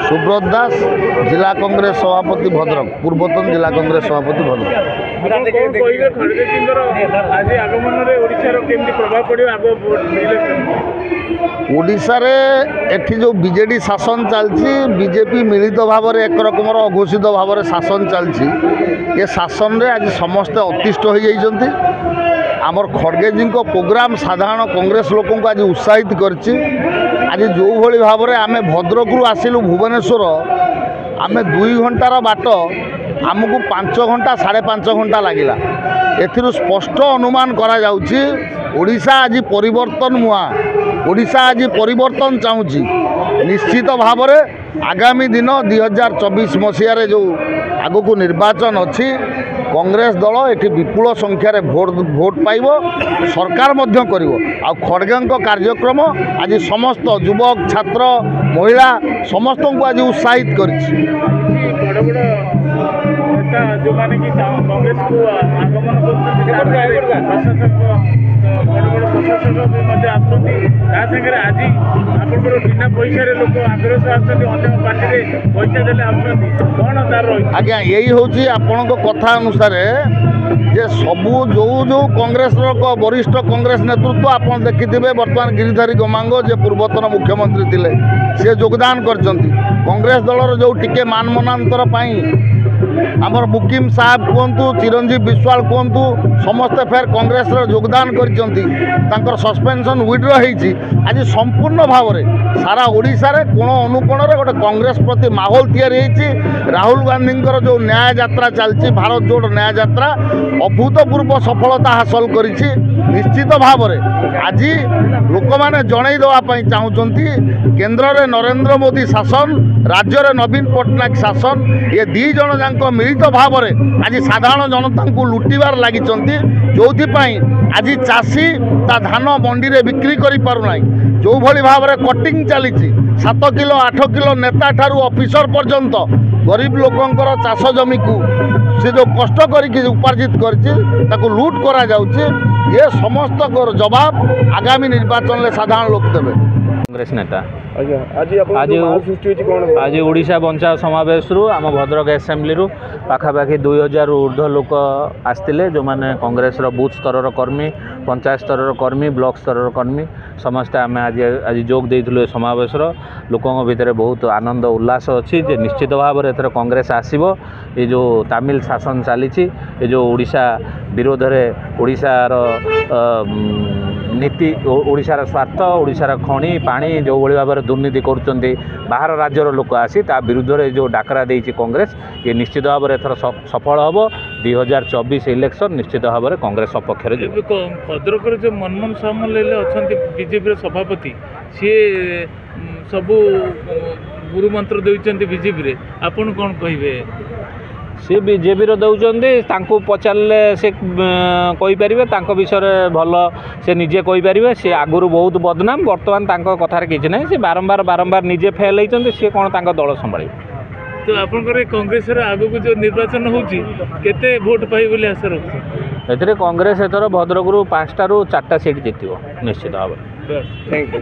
सुब्रत दास जिला कांग्रेस सभापति भद्रक पूर्वतन जिला कांग्रेस सभापति भद्रक ओडिशा रे एठी जो बीजेडी शासन चलती बीजेपी मिलित भाव में एक रकम अघोषित भाव में शासन चलती ये शासन रे आज समस्ते अतिष्ठ हो जाइछन्ति। आमर खड़गेजी प्रोग्राम साधारण कांग्रेस लोक आज उत्साहित करछि। आज जो भली भाव में आम भद्रकू आसिलु भुवनेश्वर आम 2 घंटार बाट आमको 5 घंटा 5.5 घंटा लगिला। एथिरु स्पष्ट अनुमान करा जाउछि ओडिशा आज परिवर्तन मुआ ओडिशा आज परिवर्तन चाहूँगी। निश्चित भाव में आगामी दिन 2024 मसीह जो आगक निर्वाचन अच्छी कांग्रेस दल ये विपुल संख्यार भोट पाइब सरकार मध्य करिवो। आ खड़गे कार्यक्रम आज समस्त युवक छात्र महिला समस्त को आज उत्साहित कर जो माने कि कांग्रेस को आगमन आज बिना पैसा लोक आग्रह आज्ञा यही हूँ आपण कथा अनुसार जे सबू जो जो कांग्रेस वरिष्ठ कांग्रेस नेतृत्व आप देखिथे बर्तमान गिरिधारी गमांग जे पूर्वतन मुख्यमंत्री थिले सी योगदान कर कांग्रेस दलर जो टिके मान मनांतर आमर मुकिम साहब कहतु चिरंजीव विश्वाल कहतु समस्ते फेर कांग्रेस योगदान कर सस्पेंशन विड्र होती। आज संपूर्ण भाव में सारा ओडिशा रे कोण अनुकोण गोटे कांग्रेस प्रति माहौल तैयारी राहुल गांधी जो न्याय यात्रा चलती भारत जोड़ न्याय यात्रा अभूतपूर्व सफलता हासिल करिछि। निश्चित भाव में आज लोक मैंने जन देवाई चाहूँगी केन्द्र में नरेंद्र मोदी शासन राज्य में नवीन पट्टनायक शासन ये 2 जन जाक मिलित भाव में आज साधारण जनता को लुटिबार लगी जो आज चाषी ता धान मंडी में बिक्री कर पारना जो भली भाव में कटिंग चली 7 किलो 8 किलो नेता ठारू ऑफिसर पर्यंत गरीब लोकंकर चाष जमी को से जो कष्ट करके उपार्जित कर लुट करा जाउछि ये समस्त जवाब आगामी निर्वाचन में साधारण लोक देवे। कांग्रेस नेता आज ओडिशा बंचा समावेश आम भद्रक एसेम्बली पाखापाखि 2000 ऊर्ध्व लोक आसते जो मैंने कांग्रेस बूथ स्तर कर्मी पंचायत स्तर कर्मी ब्लॉक स्तर कर्मी समस्ते आम आज जोग देइथिलु समावेश लोकों भितर बहुत आनंद उल्लास अच्छी जे निश्चित भाव में कांग्रेस आसीबो। ये जो तमिल शासन चली ये जो ओडिशा विरोध में ओडिशार नीति ओडिशार स्वार्थ ओडिशार खनि पानी जो भली भाव में दुर्नीति करुँच बाहर राज्यर लोक आसी ता विरुद्ध में जो डाकरा देती कांग्रेस ये निश्चित भाव में एथर सफल हम 2024 इलेक्शन निश्चित भाव में कांग्रेस सपक्ष भद्रक जो मनमोहन सामल अच्छा बीजेपी सभापति सी सबू गुरु मंत्र देते बीजेपी आपन कौन कहे सी बीजेपी दौरान पचारे से कहीपर विषय भल से निजे कहीपर सी आगुरी बहुत बदनाम बर्तमान कथार कि ना सी बारंबार निजे फेल होती सी कौन दल संभाल तो आप कांग्रेस आग को जो निर्वाचन होते भोट पाई आशा रखुच्छे ए कांग्रेस एथर भद्रक 5 ରୁ 4टा सीट जीत निश्चित भाव। Thank you.